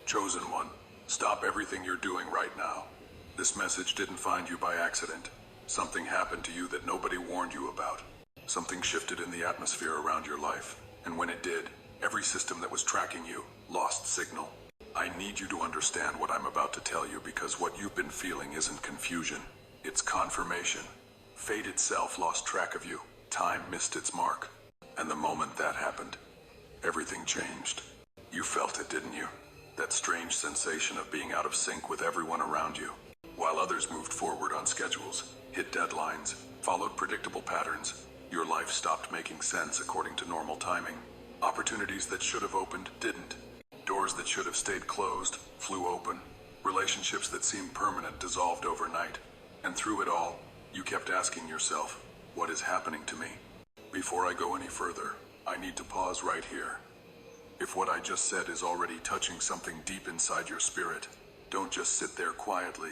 Chosen one, stop everything you're doing right now. This message didn't find you by accident. Something happened to you that nobody warned you about. Something shifted in the atmosphere around your life, and when it did, every system that was tracking you lost signal. I need you to understand what I'm about to tell you, because what you've been feeling isn't confusion. It's confirmation. Fate itself lost track of you. Time missed its mark. And the moment that happened, everything changed. You felt it, didn't you? That strange sensation of being out of sync with everyone around you. While others moved forward on schedules, hit deadlines, followed predictable patterns, your life stopped making sense according to normal timing. Opportunities that should have opened didn't. Doors that should have stayed closed flew open. Relationships that seemed permanent dissolved overnight. And through it all, you kept asking yourself, what is happening to me? Before I go any further, I need to pause right here. If what I just said is already touching something deep inside your spirit, don't just sit there quietly.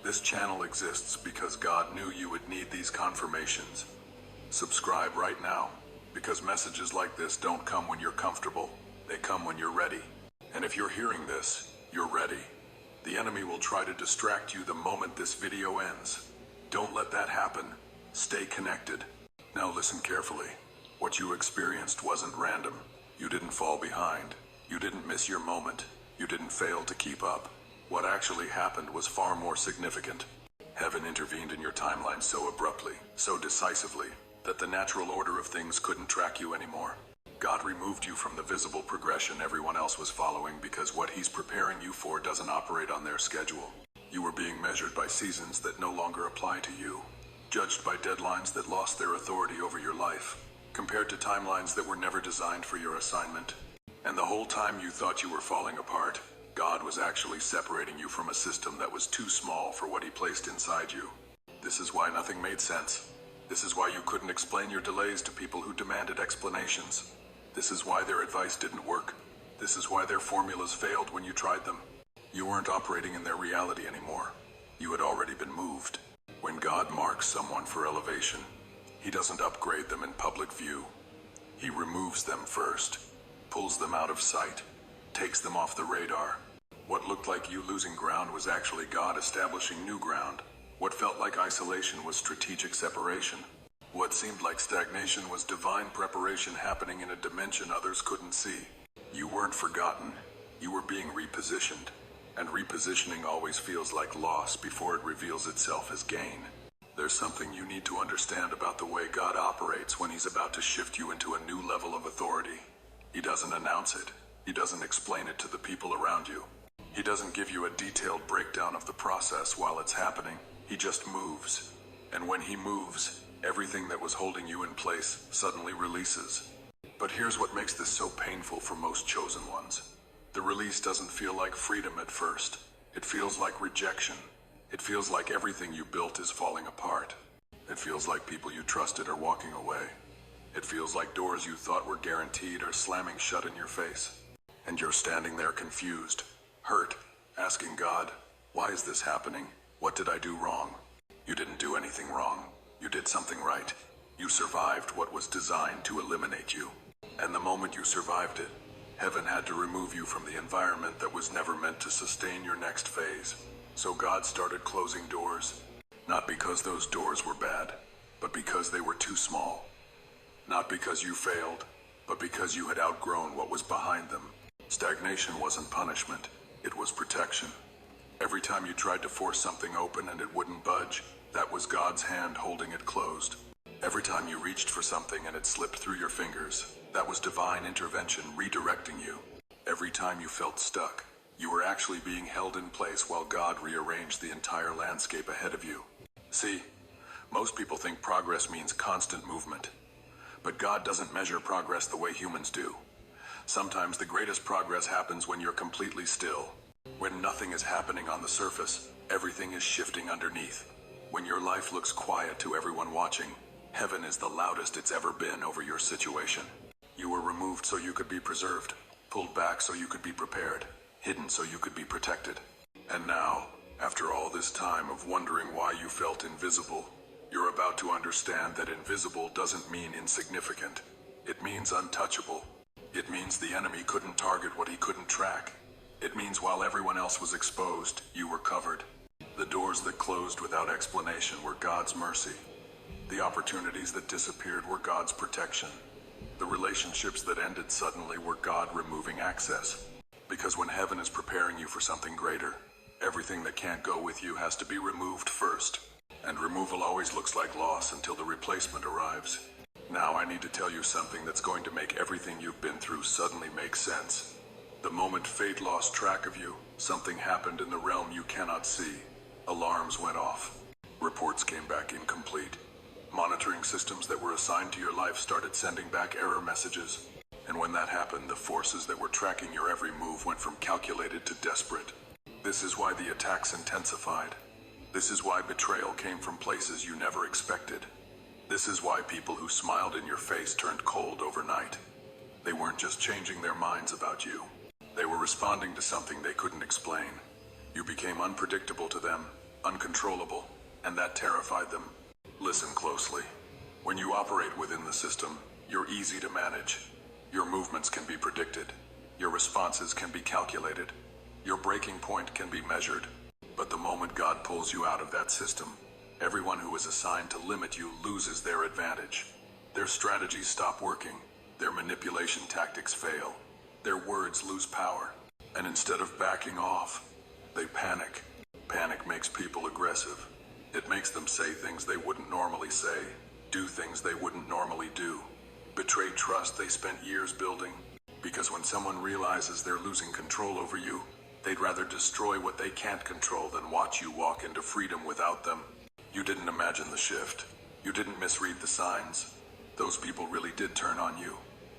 This channel exists because God knew you would need these confirmations. Subscribe right now, because messages like this don't come when you're comfortable. They come when you're ready. And if you're hearing this, you're ready. The enemy will try to distract you the moment this video ends. Don't let that happen. Stay connected. Now listen carefully. What you experienced wasn't random. You didn't fall behind. You didn't miss your moment. You didn't fail to keep up. What actually happened was far more significant. Heaven intervened in your timeline so abruptly, so decisively, that the natural order of things couldn't track you anymore. God removed you from the visible progression everyone else was following, because what He's preparing you for doesn't operate on their schedule. You were being measured by seasons that no longer apply to you, judged by deadlines that lost their authority over your life, compared to timelines that were never designed for your assignment. And the whole time you thought you were falling apart, God was actually separating you from a system that was too small for what He placed inside you. This is why nothing made sense. This is why you couldn't explain your delays to people who demanded explanations. This is why their advice didn't work. This is why their formulas failed when you tried them. You weren't operating in their reality anymore. You had already been moved. When God marks someone for elevation, He doesn't upgrade them in public view. He removes them first, pulls them out of sight, takes them off the radar. What looked like you losing ground was actually God establishing new ground. What felt like isolation was strategic separation. What seemed like stagnation was divine preparation happening in a dimension others couldn't see. You weren't forgotten. You were being repositioned. And repositioning always feels like loss before it reveals itself as gain. There's something you need to understand about the way God operates when He's about to shift you into a new level of authority. He doesn't announce it. He doesn't explain it to the people around you. He doesn't give you a detailed breakdown of the process while it's happening. He just moves. And when He moves, everything that was holding you in place suddenly releases. But here's what makes this so painful for most chosen ones. The release doesn't feel like freedom at first. It feels like rejection. It feels like everything you built is falling apart. It feels like people you trusted are walking away. It feels like doors you thought were guaranteed are slamming shut in your face. And you're standing there confused, hurt, asking God, why is this happening? What did I do wrong? You didn't do anything wrong. You did something right. You survived what was designed to eliminate you. And the moment you survived it, Heaven had to remove you from the environment that was never meant to sustain your next phase. So God started closing doors, not because those doors were bad, but because they were too small. Not because you failed, but because you had outgrown what was behind them. Stagnation wasn't punishment, it was protection. Every time you tried to force something open and it wouldn't budge, that was God's hand holding it closed. Every time you reached for something and it slipped through your fingers, that was divine intervention redirecting you. Every time you felt stuck, you were actually being held in place while God rearranged the entire landscape ahead of you. See, most people think progress means constant movement. But God doesn't measure progress the way humans do. Sometimes the greatest progress happens when you're completely still. When nothing is happening on the surface, everything is shifting underneath. When your life looks quiet to everyone watching, heaven is the loudest it's ever been over your situation. You were removed so you could be preserved, pulled back so you could be prepared, hidden so you could be protected. And now, after all this time of wondering why you felt invisible, you're about to understand that invisible doesn't mean insignificant. It means untouchable. It means the enemy couldn't target what he couldn't track. It means while everyone else was exposed, you were covered. The doors that closed without explanation were God's mercy. The opportunities that disappeared were God's protection. The relationships that ended suddenly were God removing access. Because when heaven is preparing you for something greater, everything that can't go with you has to be removed first. And removal always looks like loss until the replacement arrives. Now I need to tell you something that's going to make everything you've been through suddenly make sense. The moment fate lost track of you, something happened in the realm you cannot see. Alarms went off. Reports came back incomplete. Monitoring systems that were assigned to your life started sending back error messages. And when that happened, the forces that were tracking your every move went from calculated to desperate. This is why the attacks intensified. This is why betrayal came from places you never expected. This is why people who smiled in your face turned cold overnight. They weren't just changing their minds about you. They were responding to something they couldn't explain. You became unpredictable to them, uncontrollable, and that terrified them. Listen closely. When you operate within the system, you're easy to manage. Your movements can be predicted. Your responses can be calculated. Your breaking point can be measured. But the moment God pulls you out of that system, everyone who is assigned to limit you loses their advantage. Their strategies stop working. Their manipulation tactics fail. Their words lose power. And instead of backing off, they panic. Panic makes people aggressive. It makes them say things they wouldn't normally say, do things they wouldn't normally do, betray trust they spent years building. Because when someone realizes they're losing control over you, they'd rather destroy what they can't control than watch you walk into freedom without them. You didn't imagine the shift. You didn't misread the signs. Those people really did turn on you.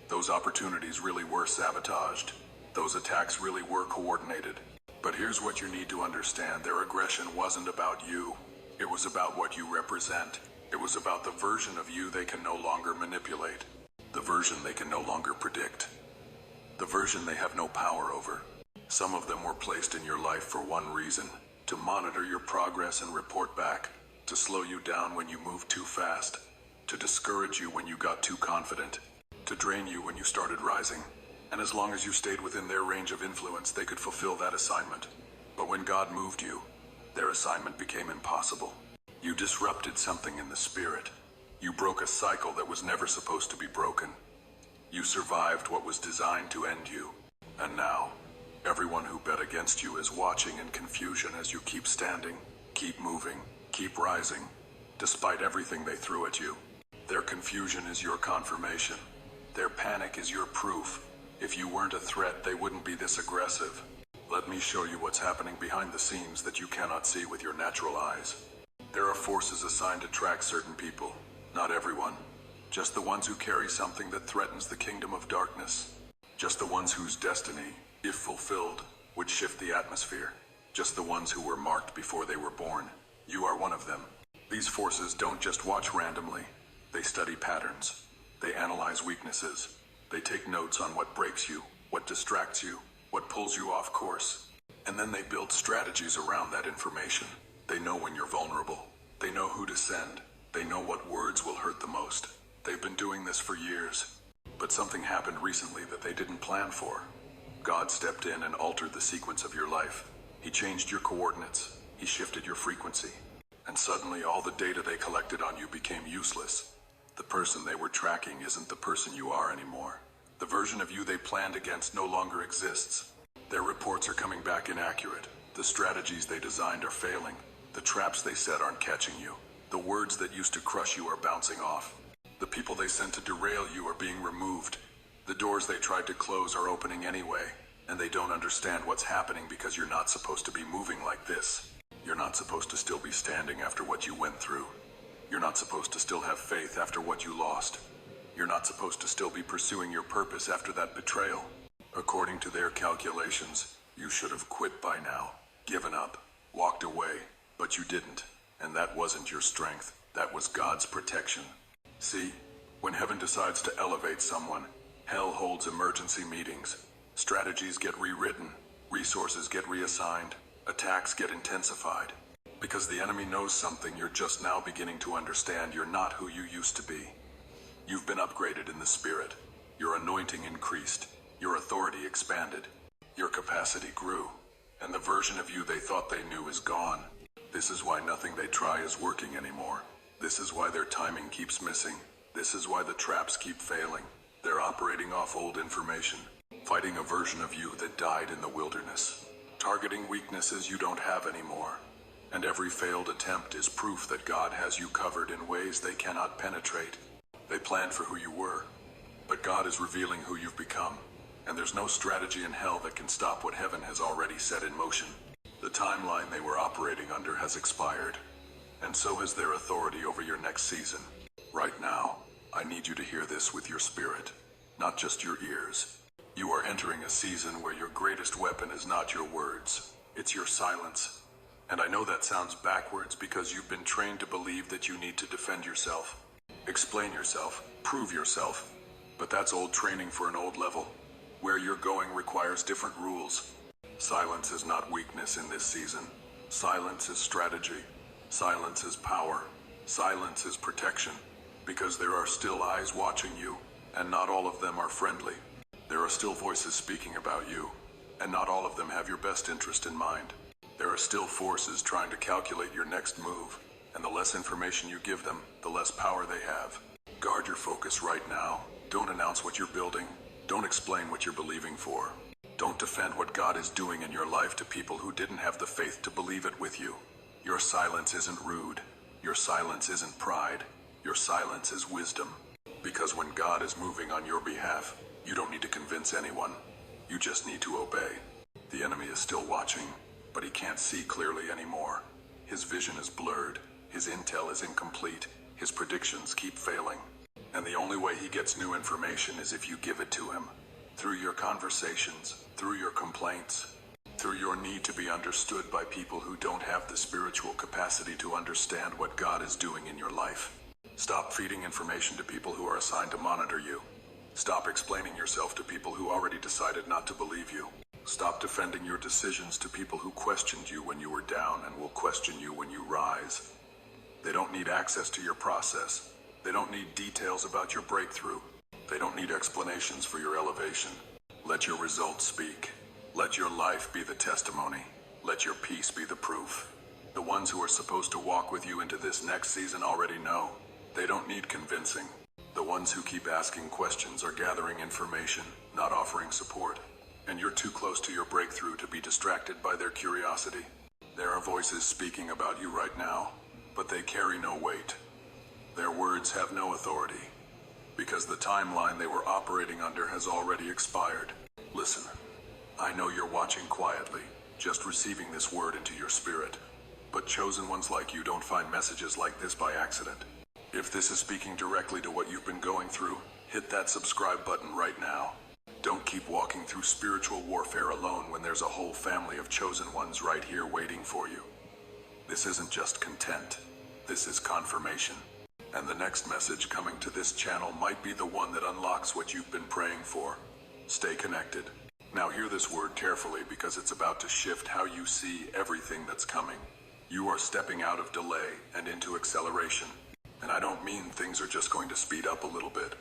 Those opportunities really were sabotaged. Those attacks really were coordinated. But here's what you need to understand. Their aggression wasn't about you. It was about what you represent. It was about the version of you they can no longer manipulate. The version they can no longer predict. The version they have no power over. Some of them were placed in your life for one reason: to monitor your progress and report back, to slow you down when you moved too fast, to discourage you when you got too confident, to drain you when you started rising. And as long as you stayed within their range of influence, they could fulfill that assignment. But when God moved you, their assignment became impossible. You disrupted something in the spirit. You broke a cycle that was never supposed to be broken. You survived what was designed to end you. And now, everyone who bet against you is watching in confusion as you keep standing, keep moving, keep rising, despite everything they threw at you. Their confusion is your confirmation. Their panic is your proof. If you weren't a threat, they wouldn't be this aggressive. Let me show you what's happening behind the scenes that you cannot see with your natural eyes. There are forces assigned to track certain people. Not everyone. Just the ones who carry something that threatens the kingdom of darkness. Just the ones whose destiny, if fulfilled, would shift the atmosphere. Just the ones who were marked before they were born. You are one of them. These forces don't just watch randomly. They study patterns. They analyze weaknesses. They take notes on what breaks you, what distracts you, what pulls you off course. And then they build strategies around that information. They know when you're vulnerable. They know who to send. They know what words will hurt the most. They've been doing this for years. But something happened recently that they didn't plan for. God stepped in and altered the sequence of your life. He changed your coordinates. He shifted your frequency. And suddenly all the data they collected on you became useless. The person they were tracking isn't the person you are anymore. The version of you they planned against no longer exists. Their reports are coming back inaccurate. The strategies they designed are failing. The traps they set aren't catching you. The words that used to crush you are bouncing off. The people they sent to derail you are being removed. The doors they tried to close are opening anyway, and they don't understand what's happening because you're not supposed to be moving like this. You're not supposed to still be standing after what you went through. You're not supposed to still have faith after what you lost. You're not supposed to still be pursuing your purpose after that betrayal. According to their calculations, you should have quit by now, given up, walked away, but you didn't. And that wasn't your strength, that was God's protection. See, when heaven decides to elevate someone, hell holds emergency meetings. Strategies get rewritten, resources get reassigned, attacks get intensified. Because the enemy knows something you're just now beginning to understand. You're not who you used to be. You've been upgraded in the spirit. Your anointing increased. Your authority expanded. Your capacity grew, and the version of you they thought they knew is gone. This is why nothing they try is working anymore. This is why their timing keeps missing. This is why the traps keep failing. They're operating off old information, fighting a version of you that died in the wilderness, targeting weaknesses you don't have anymore. And every failed attempt is proof that God has you covered in ways they cannot penetrate. They planned for who you were, but God is revealing who you've become. And there's no strategy in hell that can stop what heaven has already set in motion. The timeline they were operating under has expired, and so has their authority over your next season. Right now, I need you to hear this with your spirit, not just your ears. You are entering a season where your greatest weapon is not your words, it's your silence. And I know that sounds backwards because you've been trained to believe that you need to defend yourself, explain yourself, prove yourself. But that's old training for an old level. Where you're going requires different rules. Silence is not weakness in this season. Silence is strategy. Silence is power. Silence is protection. Because there are still eyes watching you, and not all of them are friendly. There are still voices speaking about you, and not all of them have your best interest in mind. There are still forces trying to calculate your next move, and the less information you give them, the less power they have. Guard your focus right now. Don't announce what you're building. Don't explain what you're believing for. Don't defend what God is doing in your life to people who didn't have the faith to believe it with you. Your silence isn't rude. Your silence isn't pride. Your silence is wisdom. Because when God is moving on your behalf, you don't need to convince anyone. You just need to obey. The enemy is still watching, but he can't see clearly anymore. His vision is blurred. His intel is incomplete. His predictions keep failing. And the only way he gets new information is if you give it to him. Through your conversations, through your complaints, through your need to be understood by people who don't have the spiritual capacity to understand what God is doing in your life. Stop feeding information to people who are assigned to monitor you. Stop explaining yourself to people who already decided not to believe you. Stop defending your decisions to people who questioned you when you were down and will question you when you rise. They don't need access to your process. They don't need details about your breakthrough. They don't need explanations for your elevation. Let your results speak. Let your life be the testimony. Let your peace be the proof. The ones who are supposed to walk with you into this next season already know. They don't need convincing. The ones who keep asking questions are gathering information, not offering support. And you're too close to your breakthrough to be distracted by their curiosity. There are voices speaking about you right now, but they carry no weight. Their words have no authority, because the timeline they were operating under has already expired. Listen, I know you're watching quietly, just receiving this word into your spirit. But chosen ones like you don't find messages like this by accident. If this is speaking directly to what you've been going through, hit that subscribe button right now. Don't keep walking through spiritual warfare alone when there's a whole family of chosen ones right here waiting for you. This isn't just content. This is confirmation. And the next message coming to this channel might be the one that unlocks what you've been praying for. Stay connected. Now hear this word carefully because it's about to shift how you see everything that's coming. You are stepping out of delay and into acceleration. And I don't mean things are just going to speed up a little bit.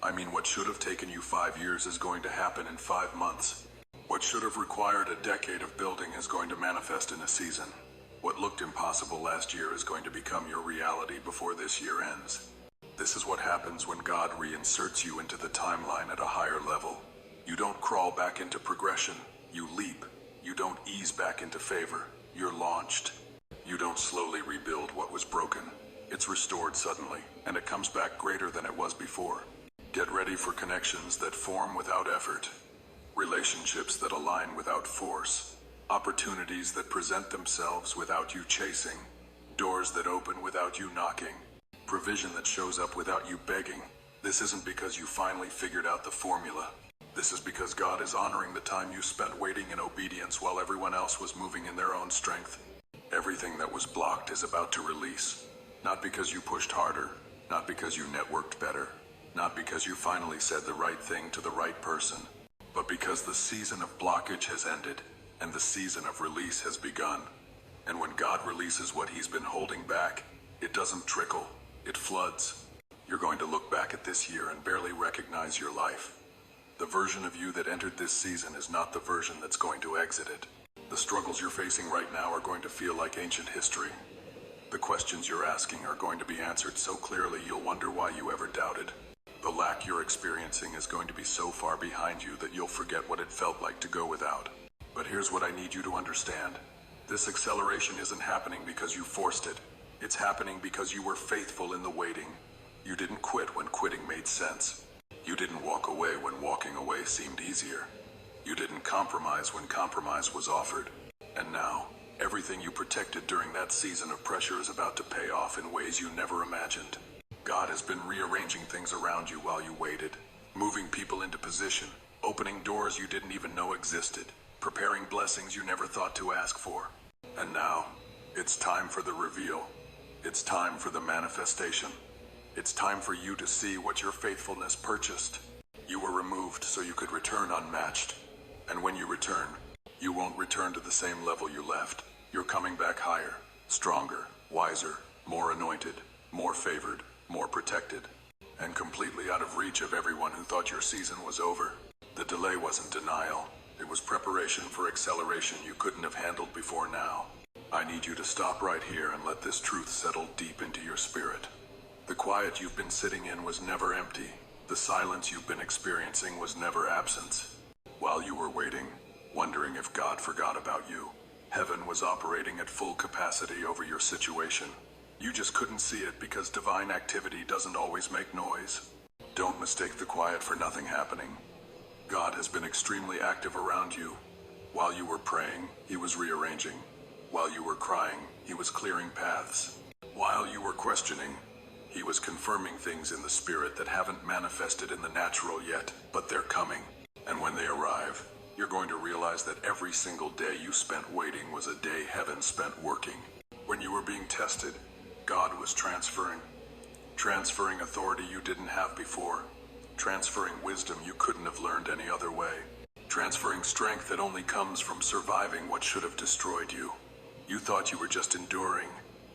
I mean what should have taken you 5 years is going to happen in 5 months. What should have required a decade of building is going to manifest in a season. What looked impossible last year is going to become your reality before this year ends. This is what happens when God reinserts you into the timeline at a higher level. You don't crawl back into progression, you leap. You don't ease back into favor, you're launched. You don't slowly rebuild what was broken. It's restored suddenly, and it comes back greater than it was before. Get ready for connections that form without effort, relationships that align without force, opportunities that present themselves without you chasing, doors that open without you knocking, provision that shows up without you begging. This isn't because you finally figured out the formula. This is because God is honoring the time you spent waiting in obedience while everyone else was moving in their own strength. Everything that was blocked is about to release. Not because you pushed harder, not because you networked better, not because you finally said the right thing to the right person, but because the season of blockage has ended and the season of release has begun. And when God releases what he's been holding back, it doesn't trickle, it floods. You're going to look back at this year and barely recognize your life. The version of you that entered this season is not the version that's going to exit it. The struggles you're facing right now are going to feel like ancient history. The questions you're asking are going to be answered so clearly you'll wonder why you ever doubted. The lack you're experiencing is going to be so far behind you that you'll forget what it felt like to go without. But here's what I need you to understand. This acceleration isn't happening because you forced it. It's happening because you were faithful in the waiting. You didn't quit when quitting made sense. You didn't walk away when walking away seemed easier. You didn't compromise when compromise was offered. And now, everything you protected during that season of pressure is about to pay off in ways you never imagined. God has been rearranging things around you while you waited, moving people into position, opening doors you didn't even know existed, preparing blessings you never thought to ask for. And now, it's time for the reveal. It's time for the manifestation. It's time for you to see what your faithfulness purchased. You were removed so you could return unmatched. And when you return, you won't return to the same level you left. You're coming back higher, stronger, wiser, more anointed, more favored, more protected, and completely out of reach of everyone who thought your season was over. The delay wasn't denial. It was preparation for acceleration you couldn't have handled before now. I need you to stop right here and let this truth settle deep into your spirit. The quiet you've been sitting in was never empty. The silence you've been experiencing was never absence. While you were waiting, wondering if God forgot about you, heaven was operating at full capacity over your situation. You just couldn't see it because divine activity doesn't always make noise. Don't mistake the quiet for nothing happening. God has been extremely active around you. While you were praying, He was rearranging. While you were crying, He was clearing paths. While you were questioning, He was confirming things in the spirit that haven't manifested in the natural yet, but they're coming. And when they arrive, you're going to realize that every single day you spent waiting was a day heaven spent working. When you were being tested, God was transferring authority you didn't have before, transferring wisdom you couldn't have learned any other way, transferring strength that only comes from surviving what should have destroyed you. You thought you were just enduring,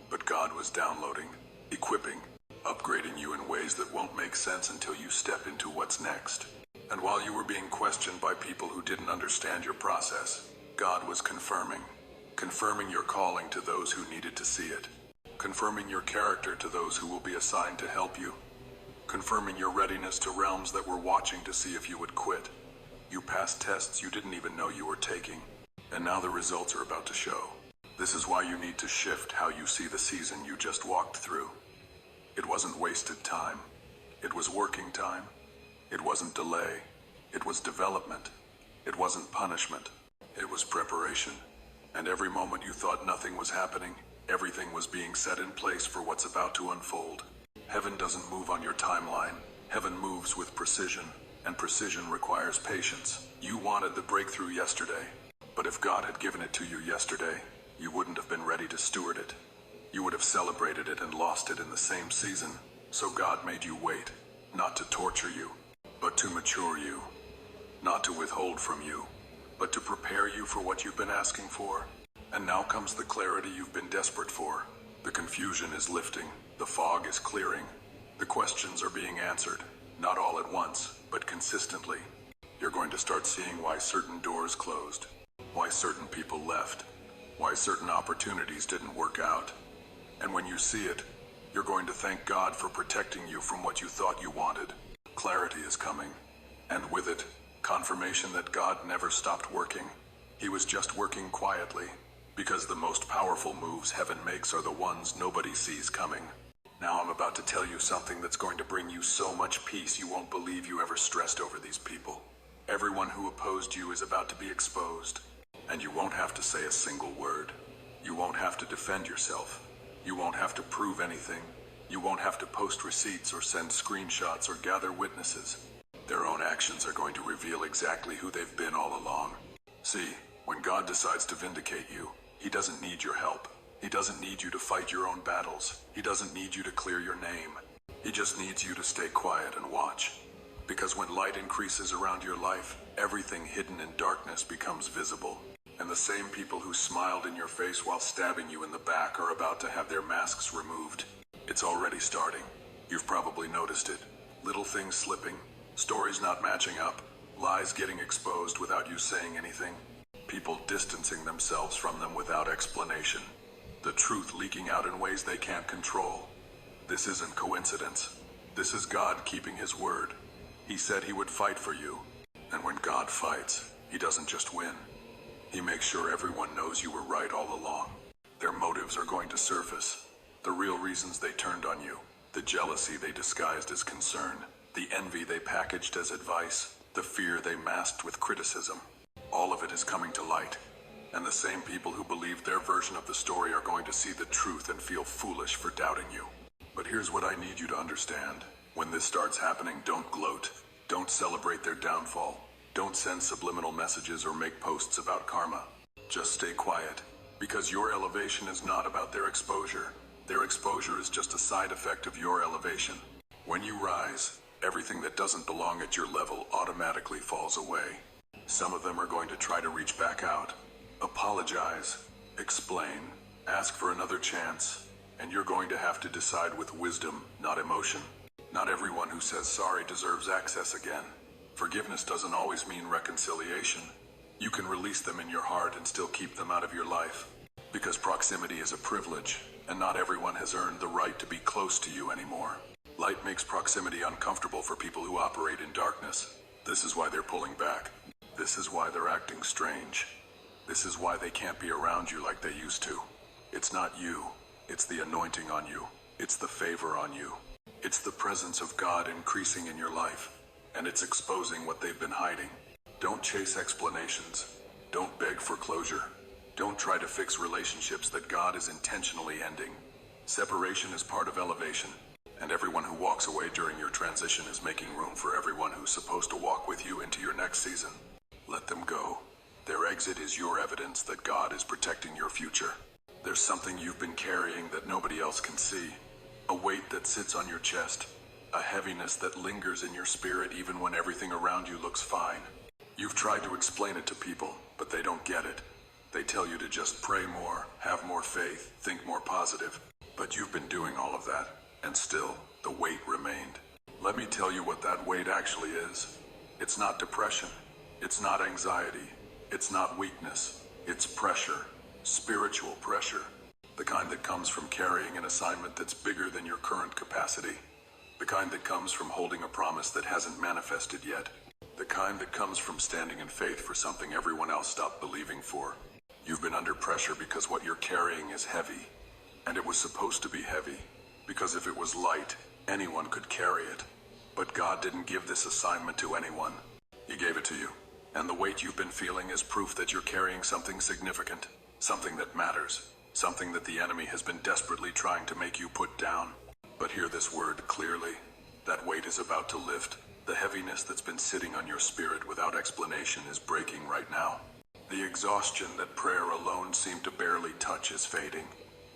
but God was downloading, equipping, upgrading you in ways that won't make sense until you step into what's next. And while you were being questioned by people who didn't understand your process, God was confirming your calling to those who needed to see it, confirming your character to those who will be assigned to help you, confirming your readiness to realms that were watching to see if you would quit. You passed tests you didn't even know you were taking, and now the results are about to show. This is why you need to shift how you see the season you just walked through. It wasn't wasted time. It was working time. It wasn't delay. It was development. It wasn't punishment. It was preparation. And every moment you thought nothing was happening, everything was being set in place for what's about to unfold. Heaven doesn't move on your timeline. Heaven moves with precision, and precision requires patience. You wanted the breakthrough yesterday, but if God had given it to you yesterday, you wouldn't have been ready to steward it. You would have celebrated it and lost it in the same season. So God made you wait, not to torture you, but to mature you, not to withhold from you, but to prepare you for what you've been asking for. And now comes the clarity you've been desperate for. The confusion is lifting, the fog is clearing, the questions are being answered, not all at once, but consistently. You're going to start seeing why certain doors closed, why certain people left, why certain opportunities didn't work out. And when you see it, you're going to thank God for protecting you from what you thought you wanted. Clarity is coming, and with it, confirmation that God never stopped working. He was just working quietly, because the most powerful moves heaven makes are the ones nobody sees coming. Now I'm about to tell you something that's going to bring you so much peace you won't believe you ever stressed over these people. Everyone who opposed you is about to be exposed, and you won't have to say a single word. You won't have to defend yourself. You won't have to prove anything. You won't have to post receipts or send screenshots or gather witnesses. Their own actions are going to reveal exactly who they've been all along. See, when God decides to vindicate you, He doesn't need your help. He doesn't need you to fight your own battles. He doesn't need you to clear your name. He just needs you to stay quiet and watch. Because when light increases around your life, everything hidden in darkness becomes visible. And the same people who smiled in your face while stabbing you in the back are about to have their masks removed. It's already starting. You've probably noticed it. Little things slipping, stories not matching up, Lies getting exposed without you saying anything. People distancing themselves from them without explanation. The truth leaking out in ways they can't control. This isn't coincidence. This is God keeping his word. He said he would fight for you. And when God fights, he doesn't just win. He makes sure everyone knows you were right all along. Their motives are going to surface. The real reasons they turned on you. The jealousy they disguised as concern. The envy they packaged as advice. The fear they masked with criticism. All of it is coming to light. And the same people who believed their version of the story are going to see the truth and feel foolish for doubting you. But here's what I need you to understand. When this starts happening, don't gloat. Don't celebrate their downfall. Don't send subliminal messages or make posts about karma. Just stay quiet, because your elevation is not about their exposure. Their exposure is just a side effect of your elevation. When you rise, everything that doesn't belong at your level automatically falls away. Some of them are going to try to reach back out. Apologize, explain, ask for another chance, and you're going to have to decide with wisdom, not emotion. Not everyone who says sorry deserves access again. Forgiveness doesn't always mean reconciliation. You can release them in your heart and still keep them out of your life. Because proximity is a privilege, and not everyone has earned the right to be close to you anymore. Light makes proximity uncomfortable for people who operate in darkness. This is why they're pulling back. This is why they're acting strange. This is why they can't be around you like they used to. It's not you. It's the anointing on you. It's the favor on you. It's the presence of God increasing in your life. And it's exposing what they've been hiding. Don't chase explanations. Don't beg for closure. Don't try to fix relationships that God is intentionally ending. Separation is part of elevation. And everyone who walks away during your transition is making room for everyone who's supposed to walk with you into your next season. Let them go. Their exit is your evidence that God is protecting your future. There's something you've been carrying that nobody else can see. A weight that sits on your chest. A heaviness that lingers in your spirit even when everything around you looks fine. You've tried to explain it to people, but they don't get it. They tell you to just pray more, have more faith, think more positive. But you've been doing all of that, and still, the weight remained. Let me tell you what that weight actually is. It's not depression. It's not anxiety. It's not weakness. It's pressure. Spiritual pressure. The kind that comes from carrying an assignment that's bigger than your current capacity. The kind that comes from holding a promise that hasn't manifested yet. The kind that comes from standing in faith for something everyone else stopped believing for. You've been under pressure because what you're carrying is heavy. And it was supposed to be heavy. Because if it was light, anyone could carry it. But God didn't give this assignment to anyone. He gave it to you. And the weight you've been feeling is proof that you're carrying something significant. Something that matters. Something that the enemy has been desperately trying to make you put down. But hear this word clearly. That weight is about to lift. The heaviness that's been sitting on your spirit without explanation is breaking right now. The exhaustion that prayer alone seemed to barely touch is fading.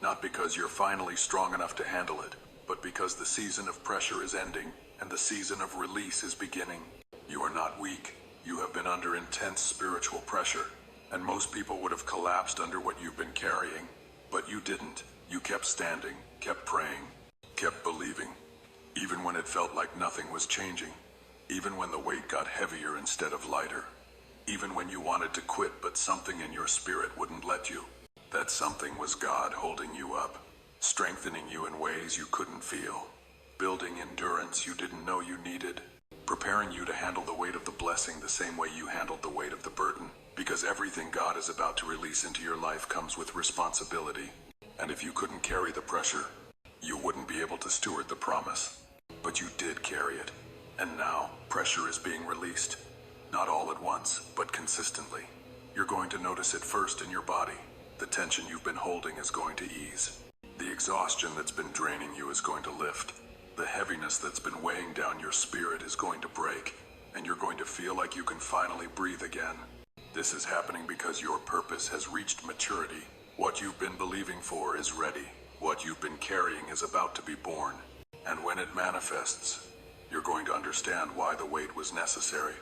Not because you're finally strong enough to handle it, but because the season of pressure is ending and the season of release is beginning. You are not weak. You have been under intense spiritual pressure, and most people would have collapsed under what you've been carrying. But you didn't. You kept standing, kept praying, kept believing. Even when it felt like nothing was changing. Even when the weight got heavier instead of lighter. Even when you wanted to quit but something in your spirit wouldn't let you. That something was God holding you up. Strengthening you in ways you couldn't feel. Building endurance you didn't know you needed. Preparing you to handle the weight of the blessing the same way you handled the weight of the burden. Because everything God is about to release into your life comes with responsibility. And if you couldn't carry the pressure, you wouldn't be able to steward the promise. But you did carry it. And now, pressure is being released. Not all at once, but consistently. You're going to notice it first in your body. The tension you've been holding is going to ease. The exhaustion that's been draining you is going to lift. The heaviness that's been weighing down your spirit is going to break. And you're going to feel like you can finally breathe again. This is happening because your purpose has reached maturity. What you've been believing for is ready. What you've been carrying is about to be born. And when it manifests, you're going to understand why the weight was necessary.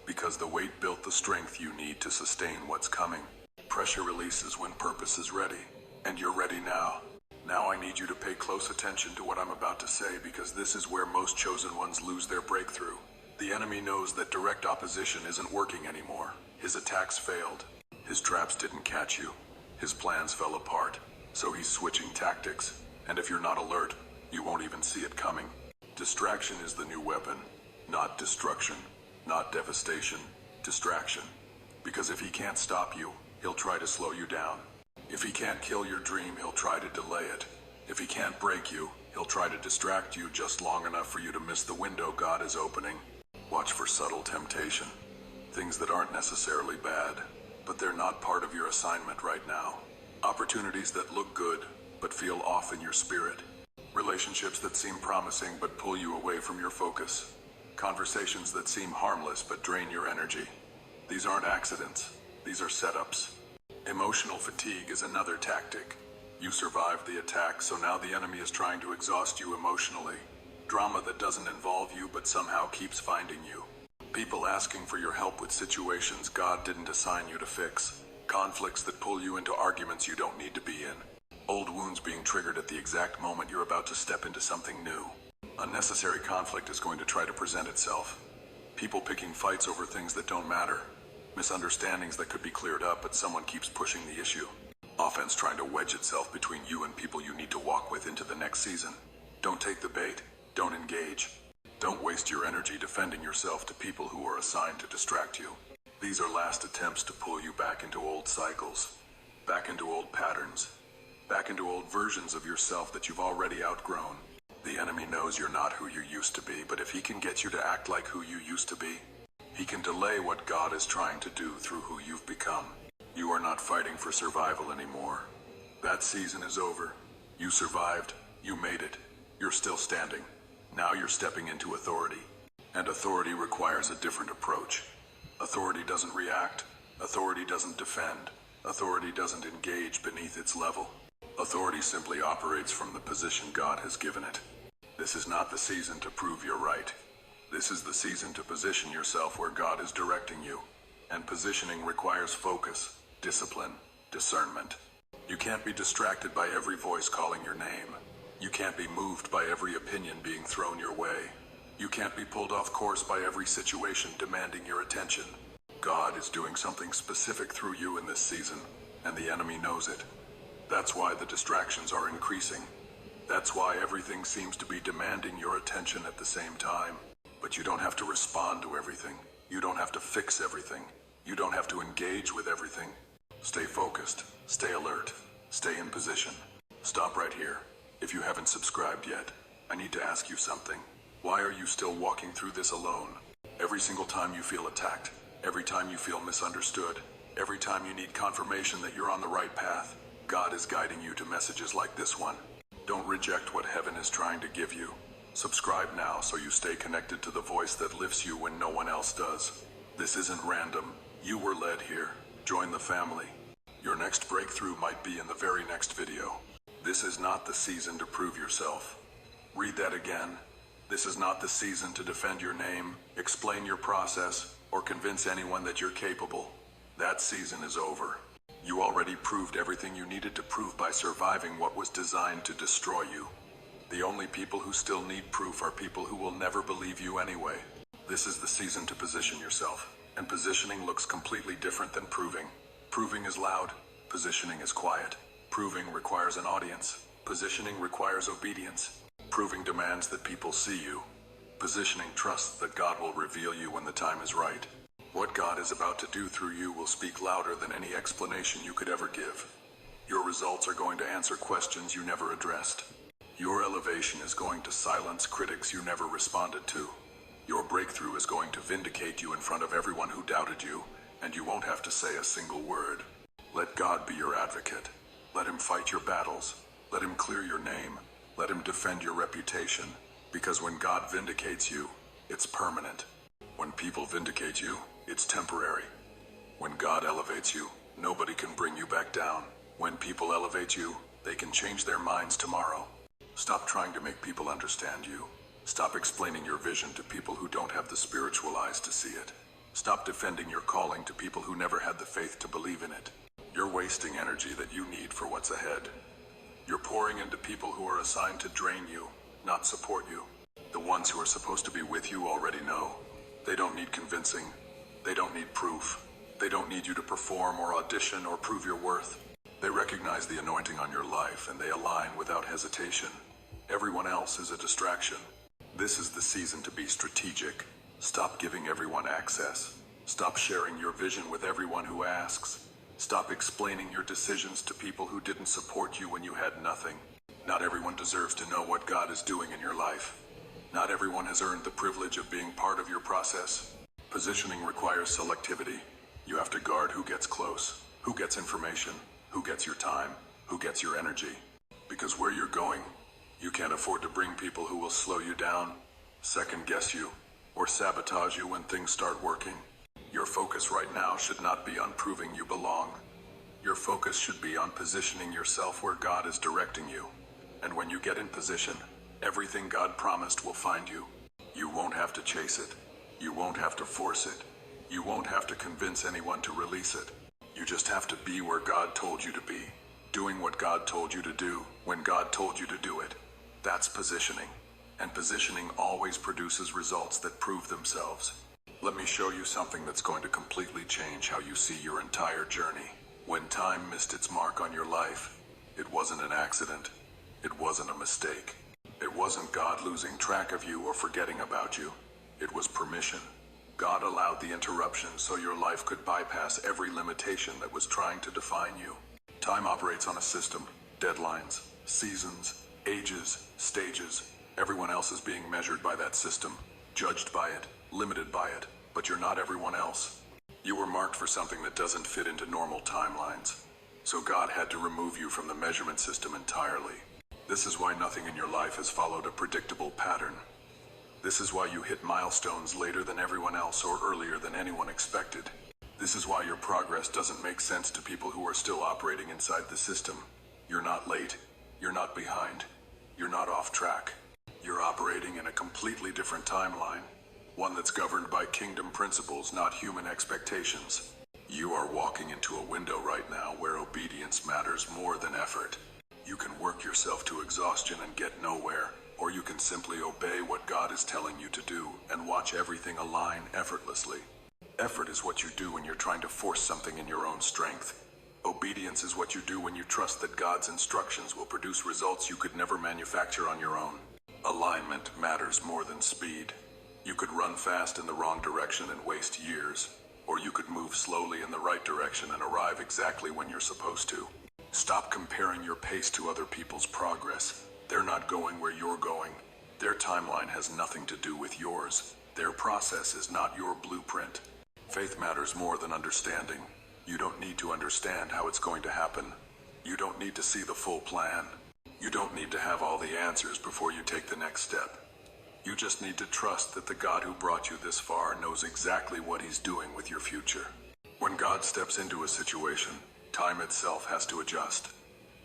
Because the weight built the strength you need to sustain what's coming. Pressure releases when purpose is ready. And you're ready now. Now I need you to pay close attention to what I'm about to say because this is where most chosen ones lose their breakthrough. The enemy knows that direct opposition isn't working anymore. His attacks failed. His traps didn't catch you. His plans fell apart. So he's switching tactics. And if you're not alert, you won't even see it coming. Distraction is the new weapon. Not destruction. Not devastation. Distraction. Because if he can't stop you, he'll try to slow you down. If he can't kill your dream, he'll try to delay it. If he can't break you, he'll try to distract you just long enough for you to miss the window God is opening. Watch for subtle temptation. Things that aren't necessarily bad, but they're not part of your assignment right now. Opportunities that look good, but feel off in your spirit. Relationships that seem promising but pull you away from your focus. Conversations that seem harmless but drain your energy. These aren't accidents. These are setups. Emotional fatigue is another tactic. You survived the attack, so now the enemy is trying to exhaust you emotionally. Drama that doesn't involve you but somehow keeps finding you. People asking for your help with situations God didn't assign you to fix. Conflicts that pull you into arguments you don't need to be in. Old wounds being triggered at the exact moment you're about to step into something new. Unnecessary conflict is going to try to present itself. People picking fights over things that don't matter. Misunderstandings that could be cleared up, but someone keeps pushing the issue. Offense trying to wedge itself between you and people you need to walk with into the next season. Don't take the bait. Don't engage. Don't waste your energy defending yourself to people who are assigned to distract you. These are last attempts to pull you back into old cycles, back into old patterns, back into old versions of yourself that you've already outgrown. The enemy knows you're not who you used to be, but if he can get you to act like who you used to be, he can delay what God is trying to do through who you've become. You are not fighting for survival anymore. That season is over. You survived. You made it. You're still standing. Now you're stepping into authority. And authority requires a different approach. Authority doesn't react. Authority doesn't defend. Authority doesn't engage beneath its level. Authority simply operates from the position God has given it. This is not the season to prove you're right. This is the season to position yourself where God is directing you. And positioning requires focus, discipline, discernment. You can't be distracted by every voice calling your name. You can't be moved by every opinion being thrown your way. You can't be pulled off course by every situation demanding your attention. God is doing something specific through you in this season, and the enemy knows it. That's why the distractions are increasing. That's why everything seems to be demanding your attention at the same time. But you don't have to respond to everything. You don't have to fix everything. You don't have to engage with everything. Stay focused. Stay alert. Stay in position. Stop right here. If you haven't subscribed yet, I need to ask you something. Why are you still walking through this alone? Every single time you feel attacked, every time you feel misunderstood, every time you need confirmation that you're on the right path, God is guiding you to messages like this one. Don't reject what heaven is trying to give you. Subscribe now so you stay connected to the voice that lifts you when no one else does. This isn't random. You were led here. Join the family. Your next breakthrough might be in the very next video. This is not the season to prove yourself. Read that again. This is not the season to defend your name, explain your process, or convince anyone that you're capable. That season is over. You already proved everything you needed to prove by surviving what was designed to destroy you. The only people who still need proof are people who will never believe you anyway. This is the season to position yourself, and positioning looks completely different than proving. Proving is loud, positioning is quiet. Proving requires an audience. Positioning requires obedience. Proving demands that people see you. Positioning trusts that God will reveal you when the time is right. What God is about to do through you will speak louder than any explanation you could ever give. Your results are going to answer questions you never addressed. Your elevation is going to silence critics you never responded to. Your breakthrough is going to vindicate you in front of everyone who doubted you, and you won't have to say a single word. Let God be your advocate. Let him fight your battles. Let him clear your name. Let him defend your reputation. Because when God vindicates you, it's permanent. When people vindicate you, it's temporary. When God elevates you, nobody can bring you back down. When people elevate you, they can change their minds tomorrow. Stop trying to make people understand you. Stop explaining your vision to people who don't have the spiritual eyes to see it. Stop defending your calling to people who never had the faith to believe in it. You're wasting energy that you need for what's ahead. You're pouring into people who are assigned to drain you, not support you. The ones who are supposed to be with you already know. They don't need convincing. They don't need proof. They don't need you to perform or audition or prove your worth. They recognize the anointing on your life and they align without hesitation. Everyone else is a distraction. This is the season to be strategic. Stop giving everyone access. Stop sharing your vision with everyone who asks. Stop explaining your decisions to people who didn't support you when you had nothing. Not everyone deserves to know what God is doing in your life. Not everyone has earned the privilege of being part of your process. Positioning requires selectivity. You have to guard who gets close, who gets information, who gets your time, who gets your energy. Because where you're going, you can't afford to bring people who will slow you down, second guess you, or sabotage you when things start working. Your focus right now should not be on proving you belong. Your focus should be on positioning yourself where God is directing you. And when you get in position, everything God promised will find you. You won't have to chase it. You won't have to force it. You won't have to convince anyone to release it. You just have to be where God told you to be, doing what God told you to do when God told you to do it. That's positioning. And positioning always produces results that prove themselves. Let me show you something that's going to completely change how you see your entire journey. When time missed its mark on your life, it wasn't an accident. It wasn't a mistake. It wasn't God losing track of you or forgetting about you. It was permission. God allowed the interruption so your life could bypass every limitation that was trying to define you. Time operates on a system, deadlines, seasons, ages, stages. Everyone else is being measured by that system, judged by it, limited by it, but you're not everyone else. You were marked for something that doesn't fit into normal timelines. So God had to remove you from the measurement system entirely. This is why nothing in your life has followed a predictable pattern. This is why you hit milestones later than everyone else or earlier than anyone expected. This is why your progress doesn't make sense to people who are still operating inside the system. You're not late. You're not behind. You're not off track. You're operating in a completely different timeline. One that's governed by kingdom principles, not human expectations. You are walking into a window right now where obedience matters more than effort. You can work yourself to exhaustion and get nowhere, or you can simply obey what God is telling you to do and watch everything align effortlessly. Effort is what you do when you're trying to force something in your own strength. Obedience is what you do when you trust that God's instructions will produce results you could never manufacture on your own. Alignment matters more than speed. You could run fast in the wrong direction and waste years, or you could move slowly in the right direction and arrive exactly when you're supposed to. Stop comparing your pace to other people's progress. They're not going where you're going. Their timeline has nothing to do with yours. Their process is not your blueprint. Faith matters more than understanding. You don't need to understand how it's going to happen. You don't need to see the full plan. You don't need to have all the answers before you take the next step. You just need to trust that the God who brought you this far knows exactly what he's doing with your future. When God steps into a situation, time itself has to adjust.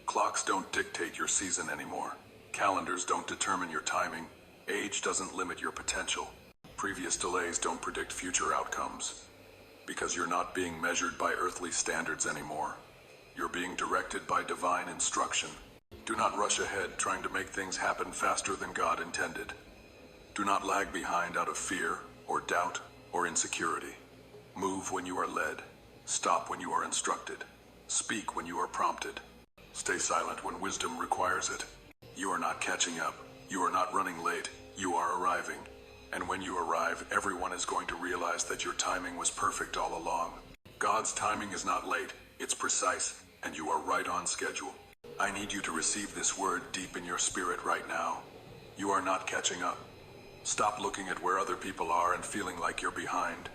Clocks don't dictate your season anymore. Calendars don't determine your timing. Age doesn't limit your potential. Previous delays don't predict future outcomes. Because you're not being measured by earthly standards anymore. You're being directed by divine instruction. Do not rush ahead trying to make things happen faster than God intended. Do not lag behind out of fear, or doubt, or insecurity. Move when you are led. Stop when you are instructed. Speak when you are prompted. Stay silent when wisdom requires it. You are not catching up. You are not running late. You are arriving. And when you arrive, everyone is going to realize that your timing was perfect all along. God's timing is not late. It's precise, and you are right on schedule. I need you to receive this word deep in your spirit right now. You are not catching up. Stop looking at where other people are and feeling like you're behind.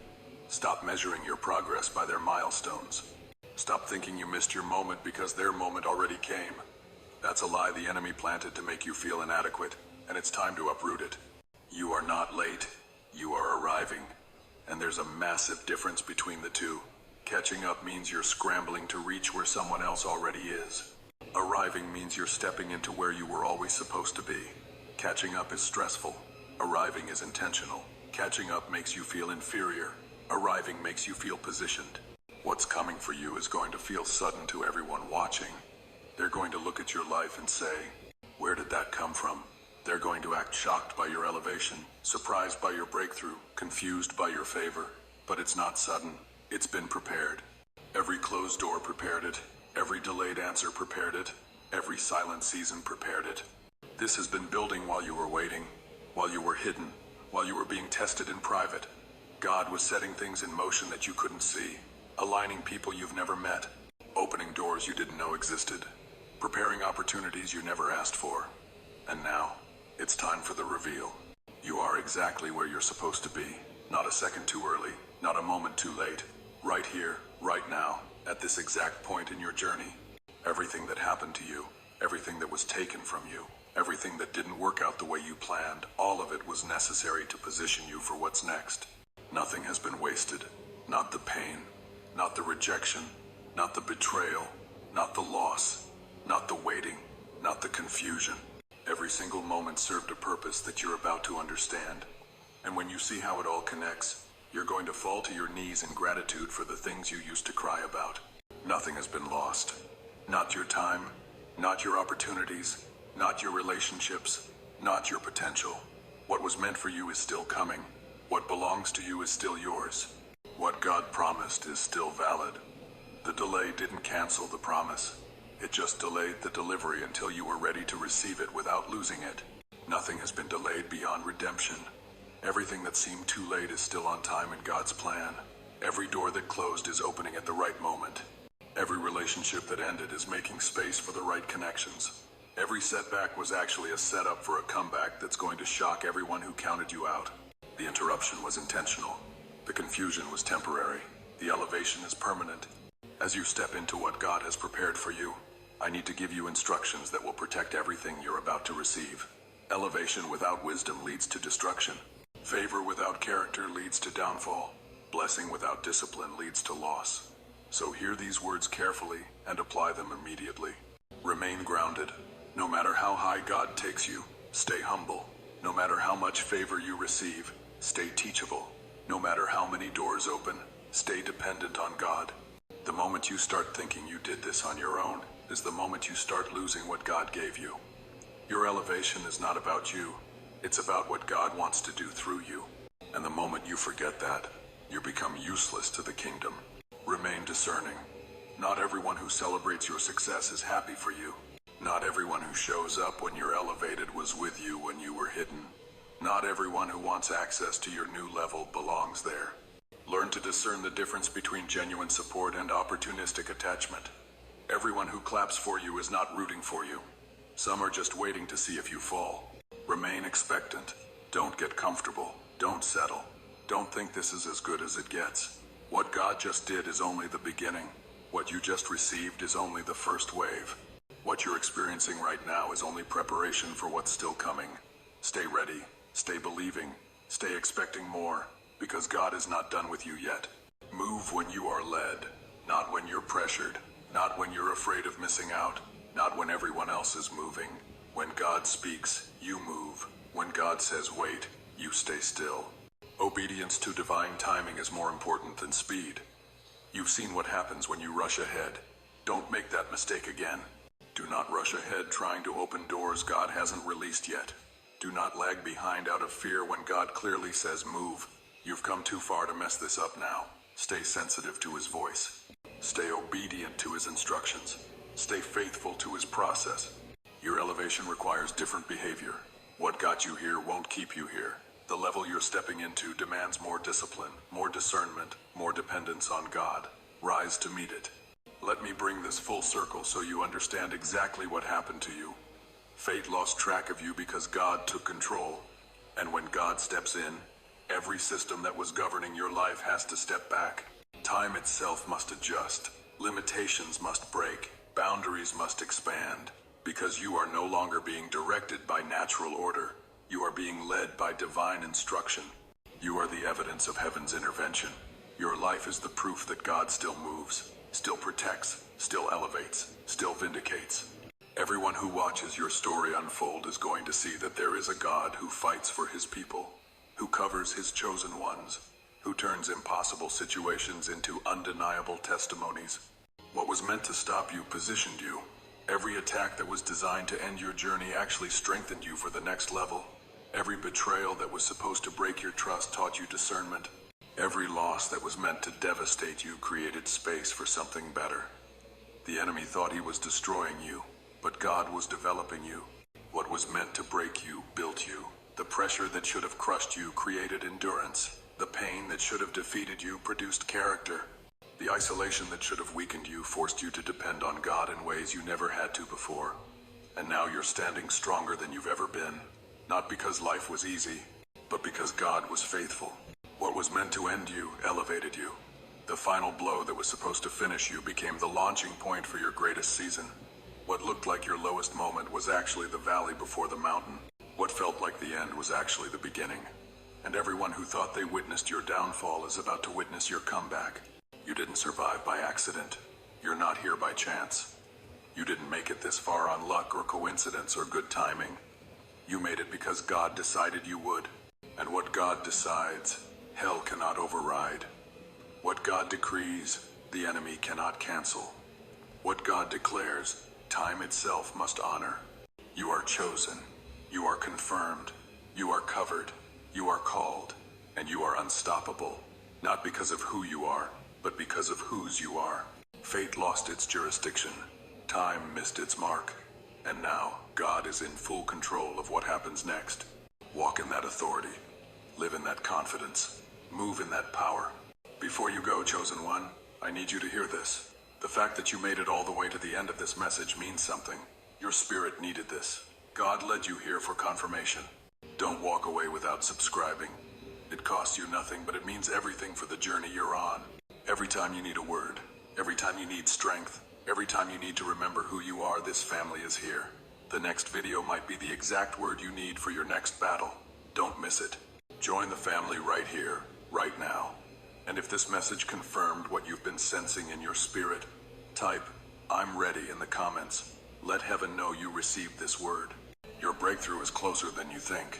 Stop measuring your progress by their milestones. Stop thinking you missed your moment because their moment already came. That's a lie the enemy planted to make you feel inadequate, and it's time to uproot it. You are not late. You are arriving. And there's a massive difference between the two. Catching up means you're scrambling to reach where someone else already is. Arriving means you're stepping into where you were always supposed to be. Catching up is stressful. Arriving is intentional. Catching up makes you feel inferior. Arriving makes you feel positioned. What's coming for you is going to feel sudden to everyone watching. They're going to look at your life and say, "Where did that come from?" They're going to act shocked by your elevation, surprised by your breakthrough, confused by your favor. But it's not sudden. It's been prepared. Every closed door prepared it. Every delayed answer prepared it. Every silent season prepared it. This has been building while you were waiting, while you were hidden, while you were being tested in private. God was setting things in motion that you couldn't see, aligning people you've never met, opening doors you didn't know existed, preparing opportunities you never asked for. And now, it's time for the reveal. You are exactly where you're supposed to be. Not a second too early, not a moment too late. Right here, right now, at this exact point in your journey. Everything that happened to you, everything that was taken from you, everything that didn't work out the way you planned, all of it was necessary to position you for what's next. Nothing has been wasted. Not the pain, not the rejection, not the betrayal, not the loss, not the waiting, not the confusion. Every single moment served a purpose that you're about to understand. And when you see how it all connects, you're going to fall to your knees in gratitude for the things you used to cry about. Nothing has been lost. Not your time, not your opportunities, not your relationships, not your potential. What was meant for you is still coming. What belongs to you is still yours. What God promised is still valid. The delay didn't cancel the promise. It just delayed the delivery until you were ready to receive it without losing it. Nothing has been delayed beyond redemption. Everything that seemed too late is still on time in God's plan. Every door that closed is opening at the right moment. Every relationship that ended is making space for the right connections. Every setback was actually a setup for a comeback that's going to shock everyone who counted you out. The interruption was intentional. The confusion was temporary. The elevation is permanent. As you step into what God has prepared for you, I need to give you instructions that will protect everything you're about to receive. Elevation without wisdom leads to destruction. Favor without character leads to downfall. Blessing without discipline leads to loss. So hear these words carefully and apply them immediately. Remain grounded. No matter how high God takes you, stay humble. No matter how much favor you receive, stay teachable. No matter how many doors open, stay dependent on God. The moment you start thinking you did this on your own is the moment you start losing what God gave you. Your elevation is not about you. It's about what God wants to do through you. And the moment you forget that, you become useless to the kingdom. Remain discerning. Not everyone who celebrates your success is happy for you. Not everyone who shows up when you're elevated was with you when you were hidden. Not everyone who wants access to your new level belongs there. Learn to discern the difference between genuine support and opportunistic attachment. Everyone who claps for you is not rooting for you. Some are just waiting to see if you fall. Remain expectant. Don't get comfortable. Don't settle. Don't think this is as good as it gets. What God just did is only the beginning. What you just received is only the first wave. What you're experiencing right now is only preparation for what's still coming. Stay ready. Stay believing. Stay expecting more, because God is not done with you yet. Move when you are led, not when you're pressured, not when you're afraid of missing out, not when everyone else is moving. When God speaks, you move. When God says wait, you stay still. Obedience to divine timing is more important than speed. You've seen what happens when you rush ahead. Don't make that mistake again. Do not rush ahead trying to open doors God hasn't released yet. Do not lag behind out of fear when God clearly says move. You've come too far to mess this up now. Stay sensitive to His voice. Stay obedient to His instructions. Stay faithful to His process. Your elevation requires different behavior. What got you here won't keep you here. The level you're stepping into demands more discipline, more discernment, more dependence on God. Rise to meet it. Let me bring this full circle so you understand exactly what happened to you. Fate lost track of you because God took control. And when God steps in, every system that was governing your life has to step back. Time itself must adjust. Limitations must break. Boundaries must expand. Because you are no longer being directed by natural order. You are being led by divine instruction. You are the evidence of heaven's intervention. Your life is the proof that God still moves, still protects, still elevates, still vindicates. Everyone who watches your story unfold is going to see that there is a God who fights for His people, who covers His chosen ones, who turns impossible situations into undeniable testimonies. What was meant to stop you positioned you. Every attack that was designed to end your journey actually strengthened you for the next level. Every betrayal that was supposed to break your trust taught you discernment. Every loss that was meant to devastate you created space for something better. The enemy thought he was destroying you, but God was developing you. What was meant to break you built you. The pressure that should have crushed you created endurance. The pain that should have defeated you produced character. The isolation that should have weakened you forced you to depend on God in ways you never had to before. And now you're standing stronger than you've ever been. Not because life was easy, but because God was faithful. What was meant to end you elevated you. The final blow that was supposed to finish you became the launching point for your greatest season. What looked like your lowest moment was actually the valley before the mountain. What felt like the end was actually the beginning. And everyone who thought they witnessed your downfall is about to witness your comeback. You didn't survive by accident. You're not here by chance. You didn't make it this far on luck or coincidence or good timing. You made it because God decided you would. And what God decides, hell cannot override. What God decrees, the enemy cannot cancel. What God declares, time itself must honor. You are chosen. You are confirmed. You are covered. You are called. And you are unstoppable. Not because of who you are, but because of whose you are. Fate lost its jurisdiction. Time missed its mark. And now, God is in full control of what happens next. Walk in that authority. Live in that confidence. Move in that power. Before you go, chosen one, I need you to hear this. The fact that you made it all the way to the end of this message means something. Your spirit needed this. God led you here for confirmation. Don't walk away without subscribing. It costs you nothing, but it means everything for the journey you're on. Every time you need a word, every time you need strength, every time you need to remember who you are, this family is here. The next video might be the exact word you need for your next battle. Don't miss it. Join the family right here, right now. And if this message confirmed what you've been sensing in your spirit, type, "I'm ready" in the comments. Let heaven know you received this word. Your breakthrough is closer than you think.